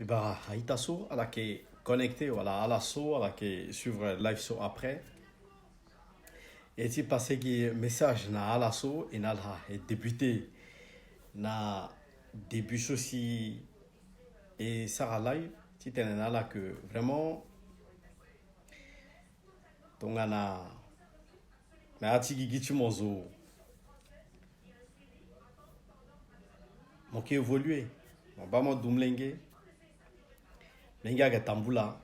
Bah, Itaso, à la qui est connecté, voilà, à la so, à la qui est suivre live so après. Et tu passé qui message na à la so, et na la, et débuté, na début aussi, et ça a live, tu t'es là que vraiment, ton gana, mais à ti gigi tu mozo, mon qui évolué, mon bas mon doumlenge, lenga ke tambula,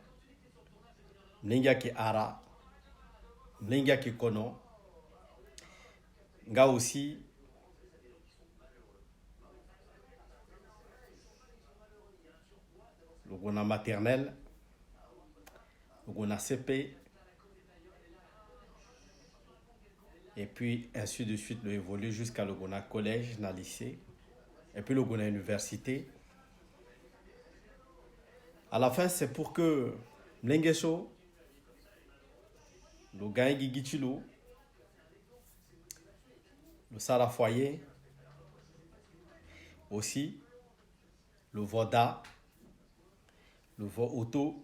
lenga ke ara, lenga ke kono, nga aussi, le gona maternel, le gona CP, et puis ainsi de suite, le évolué jusqu'à le gona collège, na lycée, et puis le gona université. À la fin, c'est pour que Mlengeso, le gagne Gigichilo, le Sara Foyer, aussi, le Voda, le Vo Auto,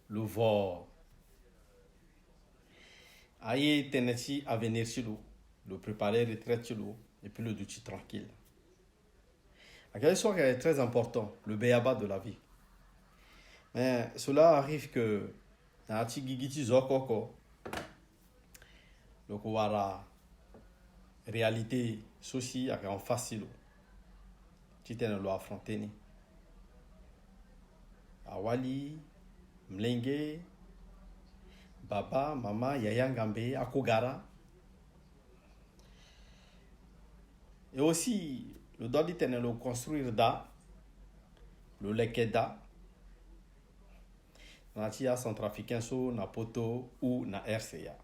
le Vo Aïe Teneti à venir sur l'eau, le préparer retraite sur l'eau, et puis le duty tranquille. À quel soit est très important, le béaba de la vie. Mais cela arrive que dans la Gigiti Zokoko, le Kouara, réalité, ceci, en facile. Tu t'es le affronter. Awali, Mlenge, Baba, Mama, Yaya Ngambe, Akogara. Et aussi, le Dodi tenait le construire da, le lekeda, na tia centrafricain so, na poto ou na RCA.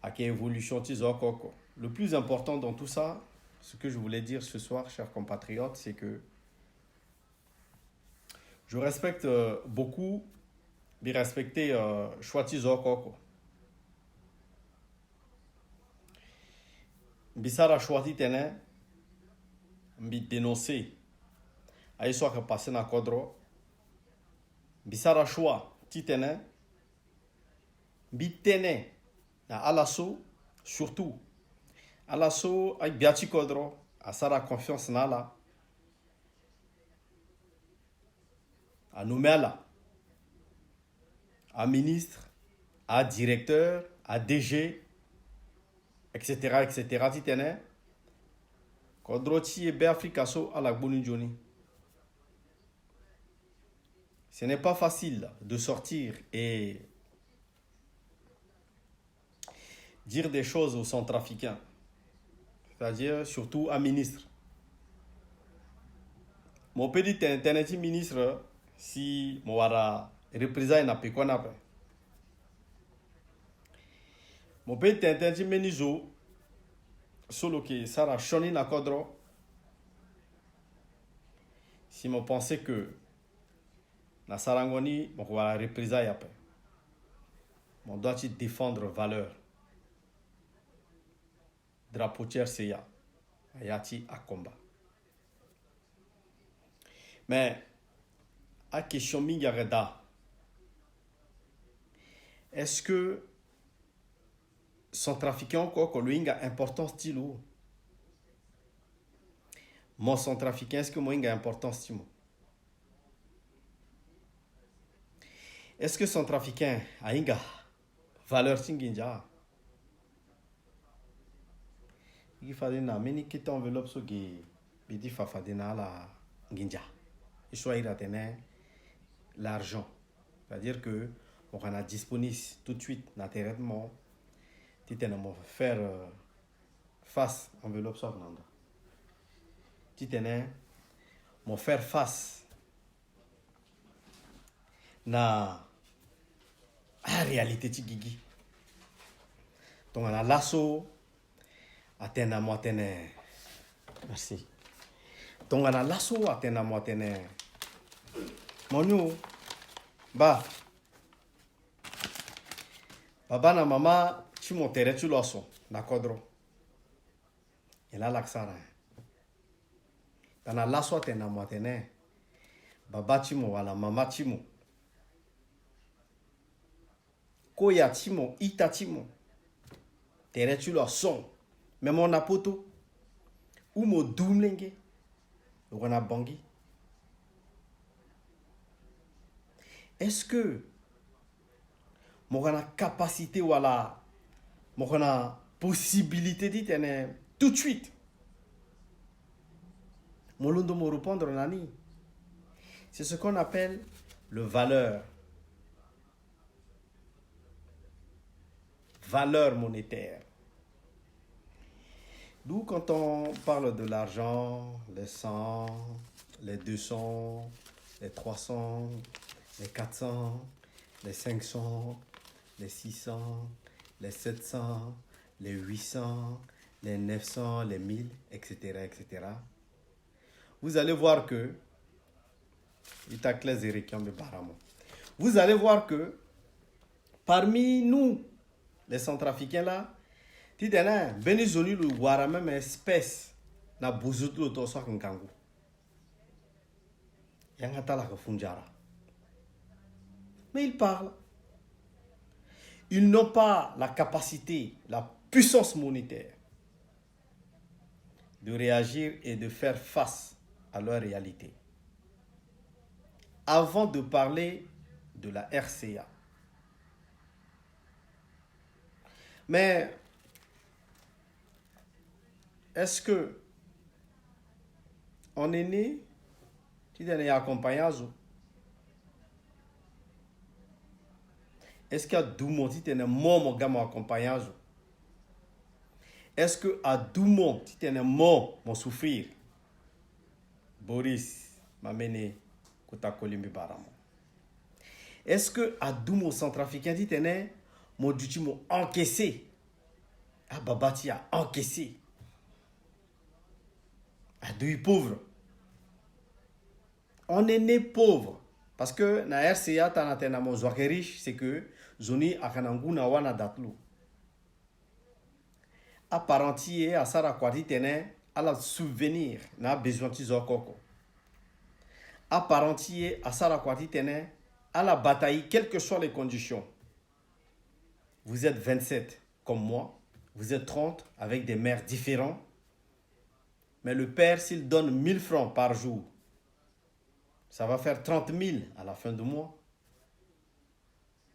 À quelle évolution tizokoko. Le plus important dans tout ça, ce que je voulais dire ce soir, chers compatriotes, c'est que je respecte beaucoup, mais respecter Chouati Zokoko. Bissara Chouati Tene, mbi dénoncer. Aïe soit que passé na Kodro. Bissara Choua Titene, mbi Tene, na Alasso, surtout. Alasso, aïe Biati Kodro, à Sara confiance nala. À Noumela, à ministre, à directeur, à DG, etc. etc. Titene. Kodroti et Béafrikaso à la Johnny. Ce n'est pas facile de sortir et dire des choses aux centrafricains, c'est-à-dire surtout à ministre. Mon petit internet ministre, si mon wara représailles n'a pas qu'on a pas. Mon petit internet ministre, solo que ça a choni na kodro. Si mon pensait que na sarangoni, mon wara représailles après. On doit défendre valeur. Drapeau tierceya, ayati à combat. Mais à question mingareda, est-ce que centrafricain encore que lui a important style ou mon centrafricain est-ce que moi a important style? Est-ce que centrafricain a une valeur tinginja? Il fallait na meni qui enveloppe so qui bidi fafadena la ginja. Il soit il a l'argent. C'est-à-dire que on a disponible tout de suite naturellement. Tu t'es faire face enveloppe so nanda. Tu t'es mon faire face na a réalité ti gigi. Donc on a lasso atena mo atene. Merci. Donc on a lasso atena mo atene. Monu ba baba na mama tu monterais tu lasso na kodro. Et là l'accent. Kana laswa tena matene. Baba chimo wala mama chimo. Koya chimo, ita chimo. Tere tu leur son. Mais mon apoto. Ou mo doumlenge. Wana bangi. Est-ce que mon capacité wala mon possibilité dit tout de suite. Mon londo mo répondre nani. C'est ce qu'on appelle le valeur. Valeur monétaire. D'où quand on parle de l'argent, les 100, les 200, les 300, les 400, les 500, les 600, les 700, les 800, les 900, les 1000, etc., etc. Vous allez voir que vous allez voir que parmi nous, les Centrafricains là, tu dis Benizoni le voit même espèce na bouzoutou le toso kankangu. Yangata la funjara. Mais ils parlent. Ils n'ont pas la capacité, la puissance monétaire de réagir et de faire face à leur réalité. Avant de parler de la RCA. Mais est-ce que on est né, tu es accompagnage? Est-ce qu'il y a Doumon, tu es mort, mon gars, mon accompagnage? Est-ce que à Doumon, tu es mort, mon souffrir? Boris m'a mené Kota Kolimbi Baramo. Est-ce que à Doumon, centrafricain, tu es mon duty m'a encaissé? Ah, Babati a encaissé. À deux pauvres. On est né pauvre. Parce que na RCA, t'as mon riche, c'est que Zoni akanangu na wana datlu. À parentier, à Sara Kwadi tene, à la souvenir, na besoin de koko. À parentier, à Sara Kwadi tene, à la bataille, quelles que soient les conditions. Vous êtes 27 comme moi, vous êtes 30 avec des mères différents. Mais le père, s'il donne 1000 francs par jour, ça va faire 30 000 à la fin du mois.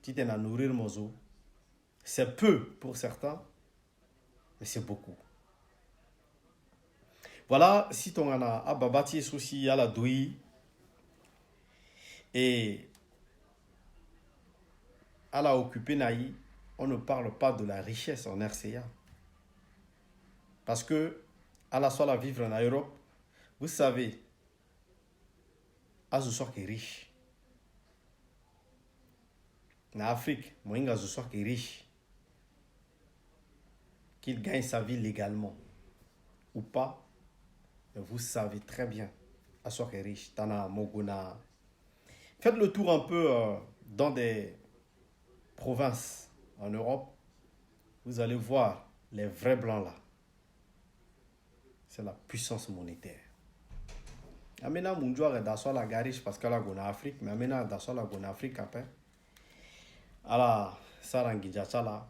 Tu t'es à nourrir mozo. C'est peu pour certains, mais c'est beaucoup. Voilà, si ton ana a babati souci à la douille et à la occupé naï, on ne parle pas de la richesse en RCA. Parce que à la soirée à vivre en Europe, vous savez, Azusor qui est riche. En Afrique, Moïnga Azusor qui est riche. Qu'il gagne sa vie légalement ou pas, mais vous savez très bien, Azusor qui est riche. Tana, Moguna. Faites le tour un peu dans des provinces en Europe. Vous allez voir les vrais blancs là. C'est la puissance monétaire. Amena munjwa d'aswa la garish parce que la gona Afrique, mais amena d'aswa la gona Afrique après. Alors, sarangija chala,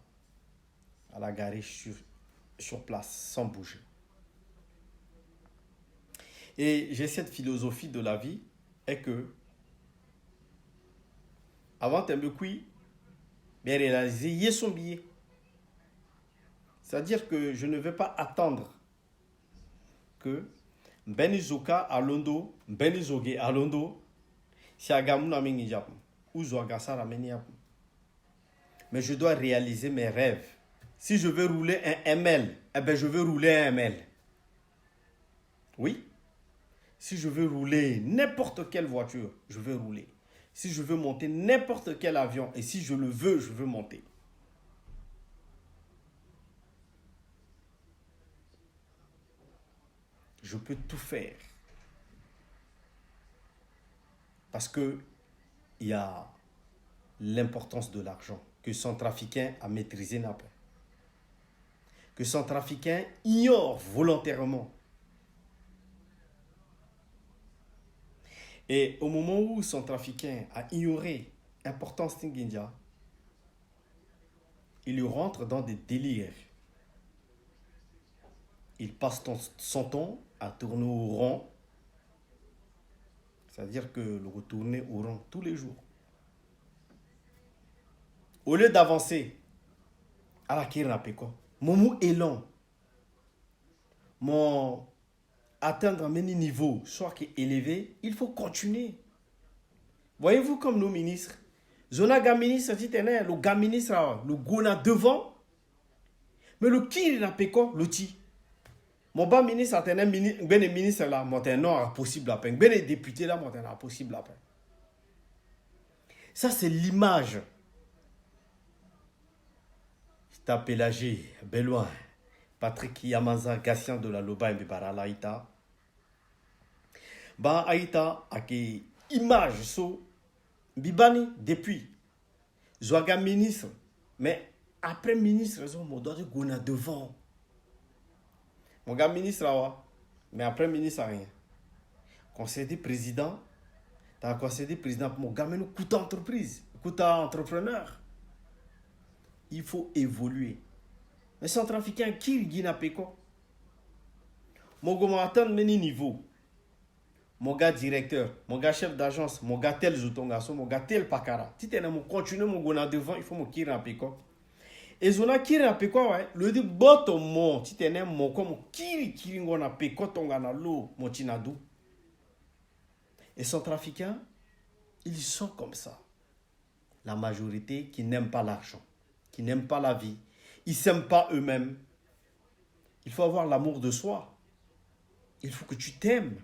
à la garish sur place, sans bouger. Et j'ai cette philosophie de la vie, est que avant un peu kui, bien réaliser, y est son billet. C'est-à-dire que je ne vais pas attendre que Benizoka à Londo, Benizoge à Londo, si Agamuna Mingijap, ou Zoagasa Rameniap. Mais je dois réaliser mes rêves. Si je veux rouler un ML, eh ben je veux rouler un ML. Oui. Si je veux rouler n'importe quelle voiture, je veux rouler. Si je veux monter n'importe quel avion, et si je le veux, je veux monter. Je peux tout faire. Parce que il y a l'importance de l'argent que Centrafricain a maîtrisé Naples. Que Centrafricain ignore volontairement. Et au moment où Centrafricain a ignoré l'importance d'Inginja, il rentre dans des délires. Il passe son temps à tourner au rond, c'est-à-dire que le retourner au rond tous les jours. Au lieu d'avancer, à la Kirapeko, mon élan, mon atteindre un niveau, soit qui est élevé, il faut continuer. Voyez-vous comme nos ministres, Zonaga ministre, le gars ministre, le gona devant, mais le Kirapeko, l'outil. Mon bas ministre, ben ministre là, mon non possible à peine. Ben député là, mon possible à peine. Ça c'est l'image. Tapelagé, Beloin, Patrick Yamaza, Gassian de la Loba et Bibara Laïta. Ba Aïta a que image so Bibani depuis. Zouaga ministre, mais après ministre, ils ont doit de gona devant. Mon gars ministre là, mais après ministre rien. Conseil des présidents, t'as un conseil des présidents pour mon gars, mais nous coûte entreprise, coûte entrepreneur. Il faut évoluer. Mais Centrafricain, qui Guinée Péco? Mon gars m'a atteint le niveau. Mon gars directeur, mon gars chef d'agence, mon gars tel Zoutongaso, mon gars tel Pakara. Si tu as continué mon gars devant, il faut me kirer un péco. Et zona kirer un péco, ouais, le dit bottom mon, si tu as mon comme kiri ngona péco tongana lo, mon tinadou. Et Centrafricains, ils sont comme ça. La majorité qui n'aime pas l'argent, qui n'aime pas la vie, ils ne s'aiment pas eux-mêmes. Il faut avoir l'amour de soi. Il faut que tu t'aimes.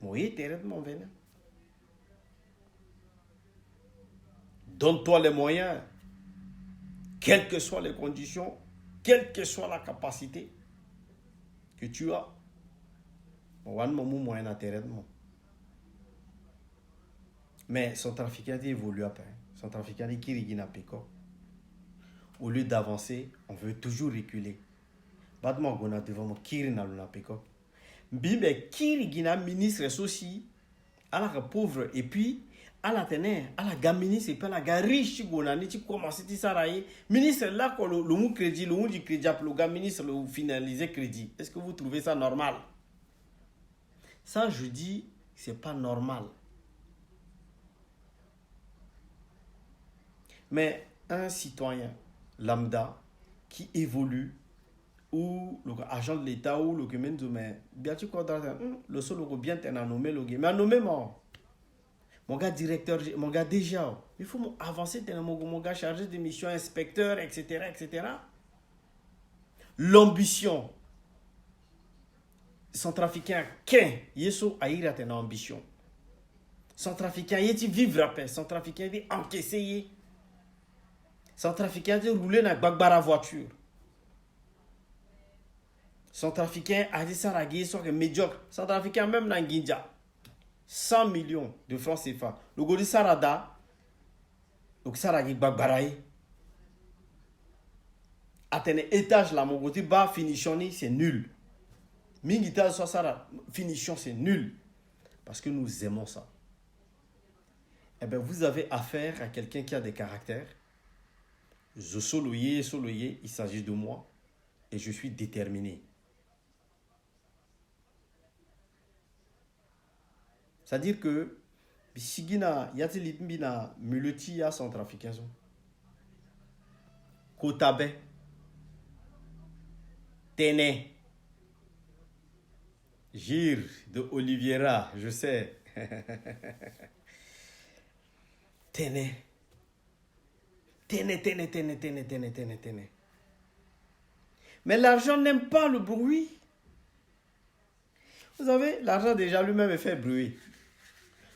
Oui, t'es mon venin. Donne-toi les moyens, quelles que soient les conditions, quelle que soit la capacité que tu as. Mais son trafiquant évolue après. Son trafiquant dit qu'il au lieu d'avancer, on veut toujours reculer. Badman gona devant moi kiri na luna peko. Bimbe kiri gina ministre aussi à la pauvre et puis à la ténèbre, à la gamme ministre et puis à la gare riche gona ni tu commences à s'arrailler. Ministre là quand le mot crédit, le mot du crédit pour le gamme ministre le finaliser crédit. Est-ce que vous trouvez ça normal? Ça je dis c'est pas normal. Mais un citoyen lambda qui évolue ou l'agent de l'État ou le gamin de mais bien tu crois le seul bien t'es nommé le gamin mais nommé mon gars directeur mon gars déjà il faut avancer t'es mon gars chargé de mission inspecteur etc. L'ambition Centrafricain qu'un yeso aïra t'es ambition Centrafricain yeti vivre après Centrafricain dit encaisser Centrafricain dit rouler dans bagbara voiture. Centrafricain a dit ça la soit médiocre. Centrafricain même dans Guindia. 100 millions de francs CFA. Le godi sarada. Donc saragi bagbaraï. Atteindre étage là mon godi bas finition c'est nul. Mingita soit ça finition c'est nul. Parce que nous aimons ça. Eh bien vous avez affaire à quelqu'un qui a des caractères. Je soloyer, il s'agit de moi. Et je suis déterminé. C'est-à-dire que Bisigina, Yatilitmbina, Muleti, ya Centrafricain. Kotabe, Téné, Gire de Oliviera, je sais. Téné. Mais l'argent n'aime pas le bruit. Vous savez, l'argent déjà lui-même fait bruit.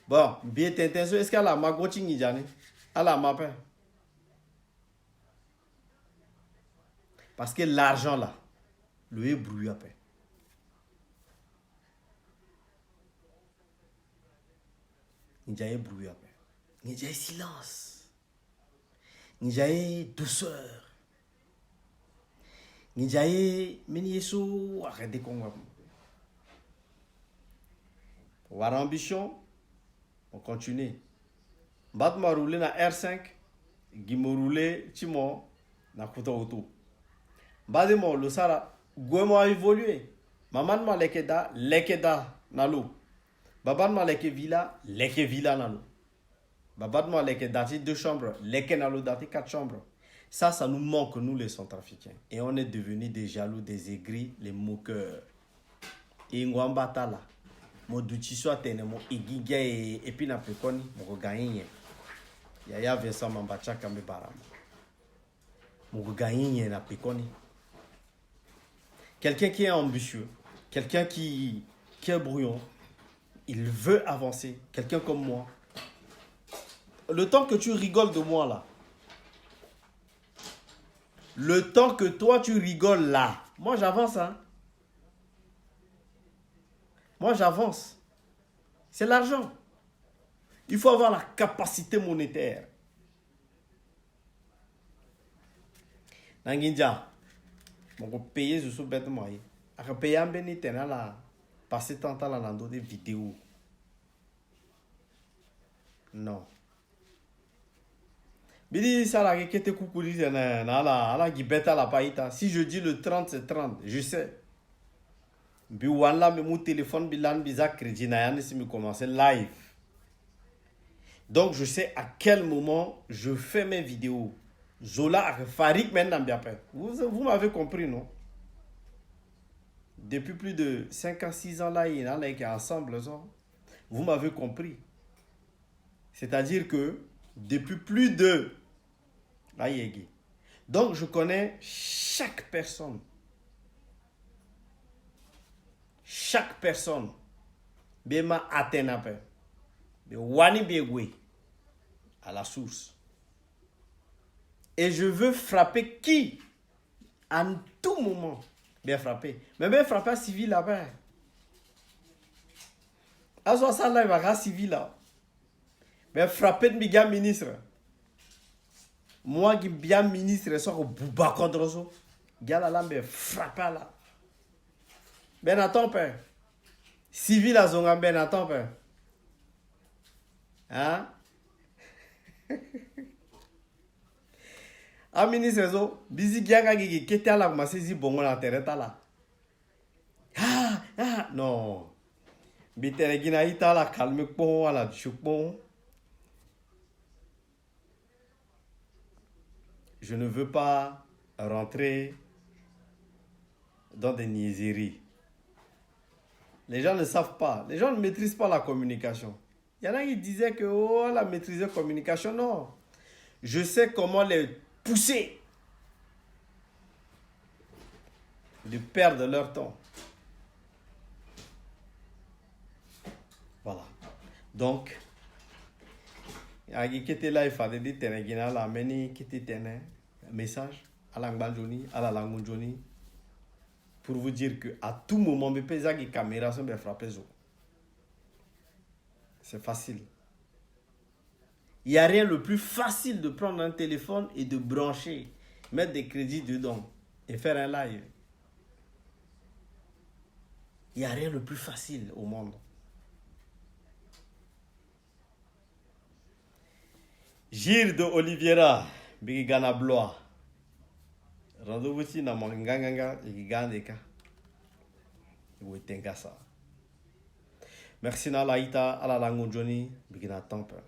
Bon, bien t'intention, est-ce qu'elle a ma goching idjane? Elle a ma pain. Parce que l'argent là, le bruit à peine. Il y a bruit à peine. Il y a silence. Il y a douceur. Il y a mini yeso arrêtez qu'on va. War ambition, on continue. Bat m'a roulé na R5, qui m'a roulé Timo na kuta auto. Bade mo le sara, gouemo a évolué. Maman m'a lekeda na l'eau. Baban m'a leke villa na l'eau. Baban m'a leke dati 2 chambres, leke na l'eau dati 4 chambres. Ça nous manque, nous les Centrafricains. Et on est devenus des jaloux, des aigris, les moqueurs. Et Ngwambata là, mon douti soit tene, mon igiga et puis na pekoni, mon gagné. Yaya Vincent Mambacha Kambe Barama. Mon gagné na pekoni. Quelqu'un qui est ambitieux, quelqu'un qui est brouillon, il veut avancer. Quelqu'un comme moi. Le temps que tu rigoles de moi là, le temps que toi tu rigoles là, moi j'avance. Hein? Moi j'avance. C'est l'argent. Il faut avoir la capacité monétaire. Nanginja, on peut payer ce sous bêtement. On peut payer un bénéfice là, passer tant de temps là dans des vidéos. Non. Bidi ça la qui te coucoulis na la gibeta la païta. Si je dis le 30 c'est 30, je sais. Bi wala me mon téléphone bilan biza crédit na yani si me commencer live. Donc je sais à quel moment je fais mes vidéos. Zola Farik maintenant bien après. Vous m'avez compris non? Depuis plus de 5 à 6 ans là, il y en a qui sont ensemble. Vous m'avez compris. C'est-à-dire que depuis plus de... Donc, je connais chaque personne. Chaque personne. Bema Atenape. De Wani Begwe. À la source. Et je veux frapper qui? En tout moment. Bien frapper. Mais bien frapper à civil là-bas. À ce moment-là, il va y avoir civil là. Mais frapper de mes ministre. Moi qui bien ministre, ça au Bouba Kodroso. Gala là, mais frapper là. Ben attends, père. Civil à Zonga, ben attends, père. Hein? Ah, ministre, zo, busy giaga gigi, qui était à la massaisie bongo la terre là. Non. Bitere gina ita la calme pon, à la chupon. Je ne veux pas rentrer dans des niaiseries. Les gens ne savent pas. Les gens ne maîtrisent pas la communication. Il y en a qui disaient que oh, la maîtriser la communication. Non. Je sais comment les pousser de perdre leur temps. Voilà. Donc, qui était là, il fallait dire que tu la meni qui était un message à la Banjoni, à la Langunjoni, pour vous dire que à tout moment, mes paysages et caméras sont bien frappés. C'est facile. Il n'y a rien de plus facile de prendre un téléphone et de brancher, mettre des crédits dedans et faire un live. Il n'y a rien de plus facile au monde. Gilles de Oliveira, Bigana Blois. Rendez-vous ici dans mon ganganga et gandeka. Vous êtes ça. Merci na laïta à la langue Johnny, Bigana Temple.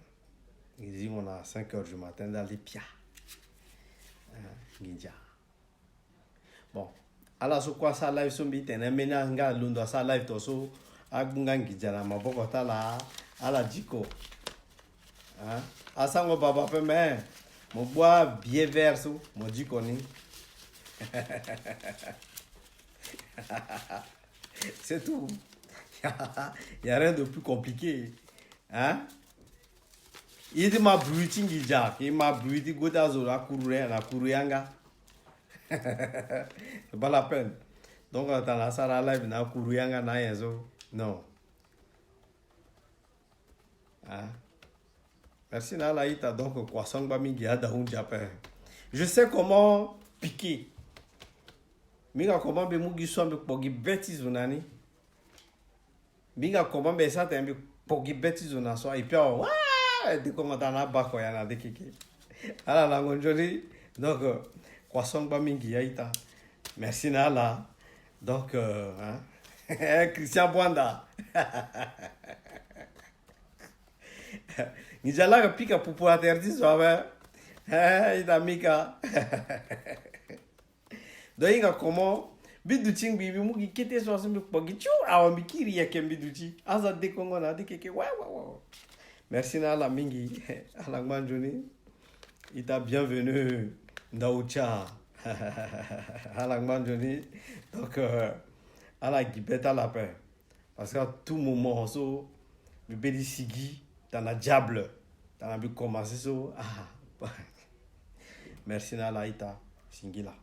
Ils disent on a 5 heures du matin dans les pia. Ninja. Bon. Alors, ce quoi ça live sombi tena mena nga lundo ça live toso agunga ngijana maboko tala ala diko. Hein? Asango baba pe mais mon bois bien verso mon diko ni. C'est tout. Il y a rien de plus compliqué. Hein? Il dit ma bruiti ngija, il m'a bruiti goda zola kurure na kuruyanga. C'est pas la peine. Donc, dans la salle live, na kuruyanga na yezo. Non. Hein? Merci na laïta donc croissant ba mingi ada un japon. Je sais comment piquer. Minga comment be mugi so be pogi bêtise onani. Binga comment ben ça t'es un peu pogi bêtise on a et puis ouais de comment t'en as bas quoi y en a des kiki. Alors la gonjoli donc croissant ba mingi yaita. Merci Nala. Donc Christian Bwanda. Nijala ka pika pupu aterdi so ba. Ida mika. Donc inga comment biduching bibi mugi kete so asimbi pogi chu awa mikiri ya kembiduchi. Asa de kongo na de keke ouais. Merci Nala mingi. Alangman Joni. Ita bienvenue Ndaucha. Alangman Joni. Donc à la guibette à la paix. Parce qu'à tout moment, so, le bédi sigi, dans la diable, dans la but commencer, so, merci na la ita, singila.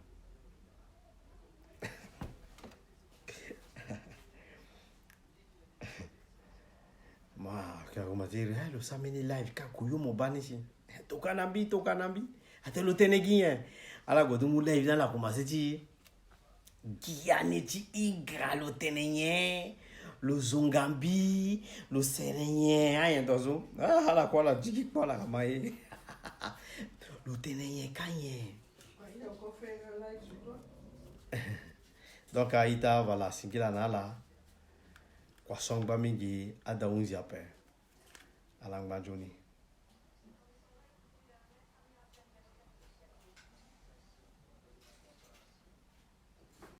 Ma, quand on dit, le samedi live, quand on mo banisi, tokanambi, ate le tenegien, ala go dumu live dans la commencer ti, Guyane ti igra le tenegien. Le Zongambi, le Sénéen, rien dans ah la quoi la digi quoi la maïe. Le Ténéen Kanye. Donc Aïta voilà singila nala. Kwa song ba mingi ada unzi ape. Alang majoni.